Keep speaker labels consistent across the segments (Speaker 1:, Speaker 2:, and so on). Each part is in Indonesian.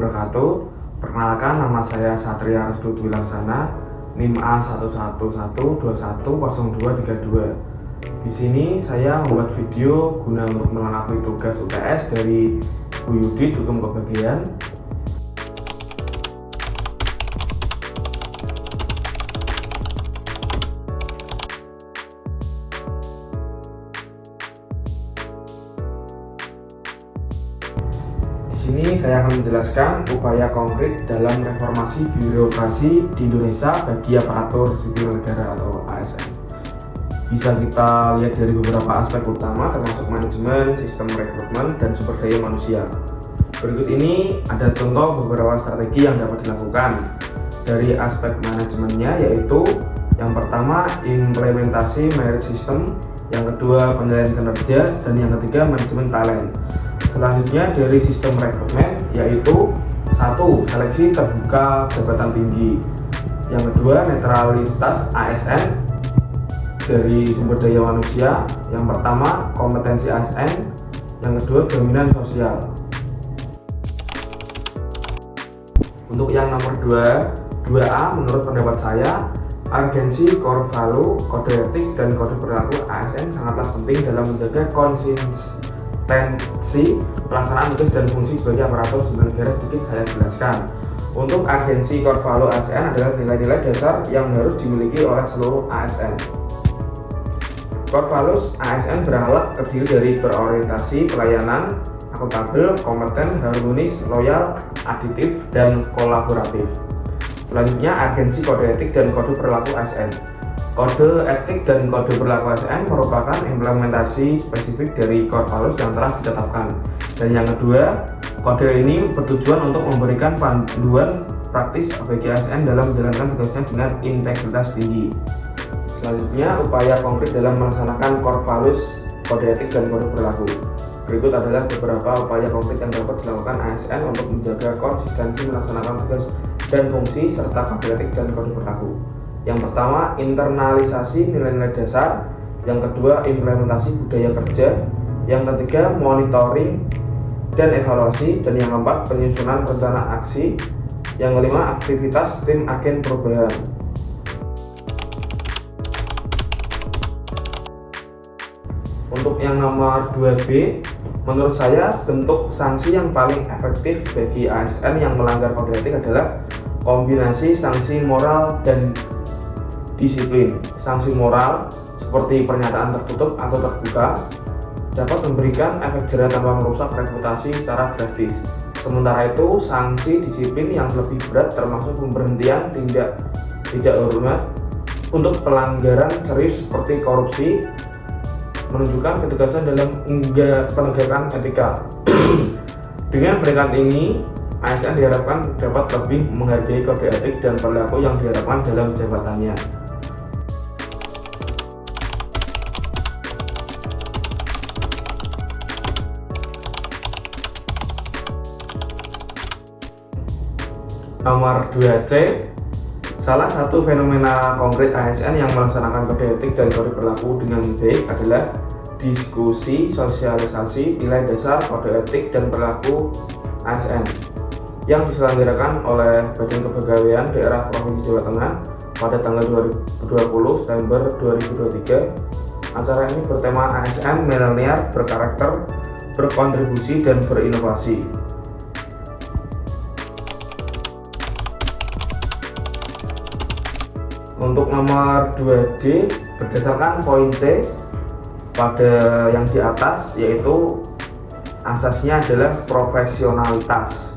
Speaker 1: wabarakatuh. Perkenalkan, nama saya Satria Restu Dwi Laksana, NIM A1121210232. Di sini saya membuat video guna untuk melengkapi tugas UTS dari Bu Yudit Hukum Kebagian. Di sini saya akan menjelaskan upaya konkret dalam reformasi birokrasi di Indonesia bagi aparatur sipil negara atau ASN. Bisa kita lihat dari beberapa aspek utama, termasuk manajemen, sistem rekrutmen, dan sumber daya manusia. Berikut ini ada contoh beberapa strategi yang dapat dilakukan. Dari aspek manajemennya, yaitu yang pertama implementasi merit system, yang kedua penilaian kinerja, dan yang ketiga manajemen talent. Selanjutnya dari sistem rekrutmen, yaitu 1. Seleksi terbuka jabatan tinggi. Yang kedua netralitas ASN dari sumber daya manusia. Yang pertama kompetensi ASN, yang kedua jaminan sosial. Untuk yang nomor 2A, menurut pendapat saya, urgensi, core value, kode etik, dan kode perilaku ASN sangatlah penting dalam menjaga konsistensi pelaksanaan tugas dan fungsi sebagai aparatur sipil negara. Sedikit saya jelaskan. Untuk agensi core value ASN adalah nilai-nilai dasar yang harus dimiliki oleh seluruh ASN. Core values ASN berakhlak terdiri dari berorientasi pelayanan, akuntabel, kompeten, harmonis, loyal, aditif, dan kolaboratif. Selanjutnya agensi kode etik dan kode perilaku ASN. Kode etik dan kode perilaku ASN merupakan implementasi spesifik dari core values yang telah ditetapkan. Dan yang kedua, kode ini bertujuan untuk memberikan panduan praktis bagi ASN dalam menjalankan tugasnya dengan integritas tinggi. Selanjutnya, upaya konkret dalam melaksanakan core values, kode etik, dan kode perilaku. Berikut adalah beberapa upaya konkret yang dapat dilakukan ASN untuk menjaga konsistensi melaksanakan tugas dan fungsi serta kode etik dan kode perilaku. Yang pertama, internalisasi nilai-nilai dasar. Yang kedua, implementasi budaya kerja. Yang ketiga, monitoring dan evaluasi. Dan yang keempat, penyusunan rencana aksi. Yang kelima, aktivitas tim agen perubahan. Untuk yang nomor 2B, menurut saya bentuk sanksi yang paling efektif bagi ASN yang melanggar kode etik adalah kombinasi sanksi moral dan disiplin. Sanksi moral seperti pernyataan tertutup atau terbuka dapat memberikan efek jera tanpa merusak reputasi secara drastis. Sementara itu, sanksi disiplin yang lebih berat termasuk pemberhentian tidak hormat untuk pelanggaran serius seperti korupsi, menunjukkan ketegasan dalam penegakan etika. Dengan peringatan ini, ASN diharapkan dapat lebih menghargai kode etik dan perilaku yang diharapkan dalam jabatannya. Nomor 2C, salah satu fenomena konkret ASN yang melaksanakan kode etik dan kode perilaku dengan baik adalah diskusi sosialisasi nilai dasar kode etik dan perilaku ASN yang diselenggarakan oleh Badan Kepegawaian Daerah Provinsi Jawa Tengah pada tanggal 20 September 2023. Acara ini bertema ASN milenial berkarakter, berkontribusi, dan berinovasi. Untuk nomor 2D, berdasarkan poin C pada yang di atas, yaitu asasnya adalah profesionalitas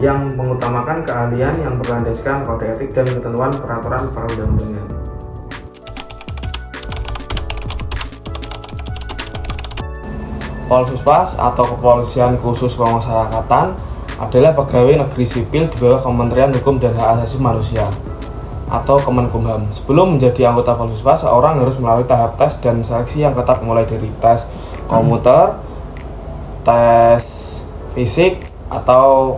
Speaker 1: yang mengutamakan keahlian yang berlandaskan kode etik dan ketentuan peraturan perundang-undangan. Polsuspas atau Kepolisian Khusus Pemasyarakatan adalah pegawai negeri sipil di bawah Kementerian Hukum dan Hak Asasi Manusia atau Kemenkumham. Sebelum menjadi anggota Polsuspas, seorang harus melalui tahap tes dan seleksi yang ketat, mulai dari tes komputer, tes fisik, atau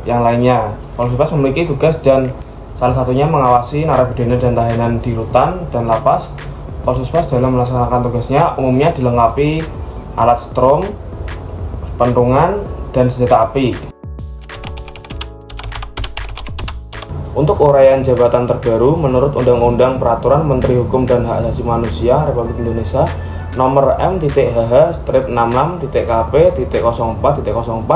Speaker 1: yang lainnya. Polsuspas memiliki tugas dan salah satunya mengawasi narapidana dan tahanan di rutan dan lapas. Polsuspas dalam melaksanakan tugasnya umumnya dilengkapi alat strom, pentungan, dan senjata api. Untuk uraian jabatan terbaru menurut Undang-Undang Peraturan Menteri Hukum dan Hak Asasi Manusia Republik Indonesia Nomor M.HH/66.KP.04.04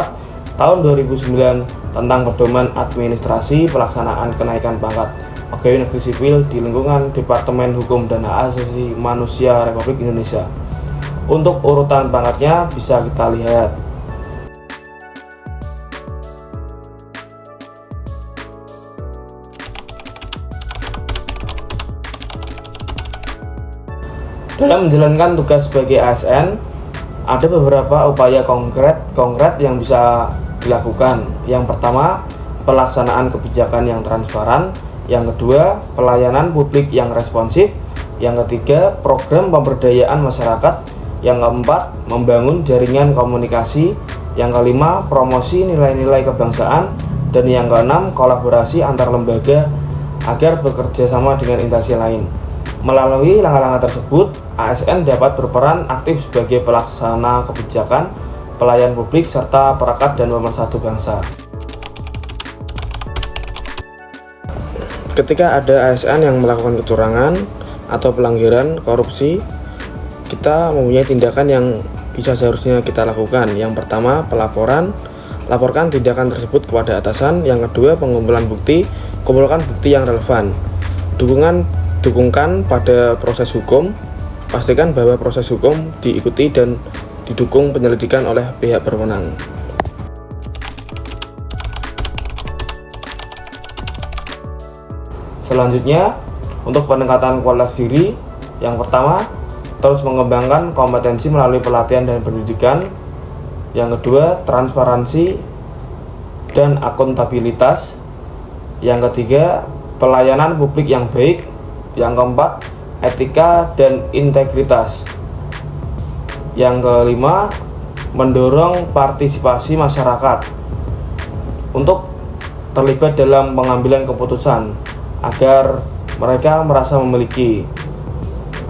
Speaker 1: Tahun 2009 tentang pedoman administrasi pelaksanaan kenaikan pangkat pegawai negeri sipil di lingkungan Departemen Hukum dan Hak Asasi Manusia Republik Indonesia. Untuk urutan pangkatnya bisa kita lihat. Dalam menjalankan tugas sebagai ASN, ada beberapa upaya konkret yang bisa dilakukan. Yang pertama, pelaksanaan kebijakan yang transparan. Yang kedua, pelayanan publik yang responsif. Yang ketiga, program pemberdayaan masyarakat. Yang keempat, membangun jaringan komunikasi. Yang kelima, promosi nilai-nilai kebangsaan. Dan yang keenam, kolaborasi antar lembaga agar bekerja sama dengan instansi lain. Melalui langkah-langkah tersebut, ASN dapat berperan aktif sebagai pelaksana kebijakan, pelayan publik, serta perekat dan pemersatu bangsa. Ketika ada ASN yang melakukan kecurangan atau pelanggaran korupsi, kita mempunyai tindakan yang bisa seharusnya kita lakukan. Yang pertama, pelaporan. Laporkan tindakan tersebut kepada atasan. Yang kedua, pengumpulan bukti. Kumpulkan bukti yang relevan. Dukungkan pada proses hukum. Pastikan bahwa proses hukum diikuti dan didukung penyelidikan oleh pihak berwenang. Selanjutnya, untuk peningkatan kualitas diri, yang pertama, terus mengembangkan kompetensi melalui pelatihan dan pendidikan. Yang kedua, transparansi dan akuntabilitas. Yang ketiga, pelayanan publik yang baik. Yang keempat, etika dan integritas. Yang kelima, mendorong partisipasi masyarakat untuk terlibat dalam pengambilan keputusan agar mereka merasa memiliki.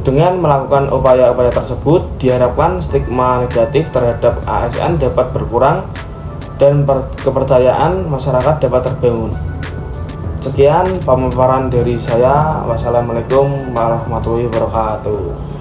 Speaker 1: Dengan melakukan upaya-upaya tersebut, diharapkan stigma negatif terhadap ASN dapat berkurang dan kepercayaan masyarakat dapat terbangun. Sekian pemaparan dari saya. Wassalamualaikum warahmatullahi wabarakatuh.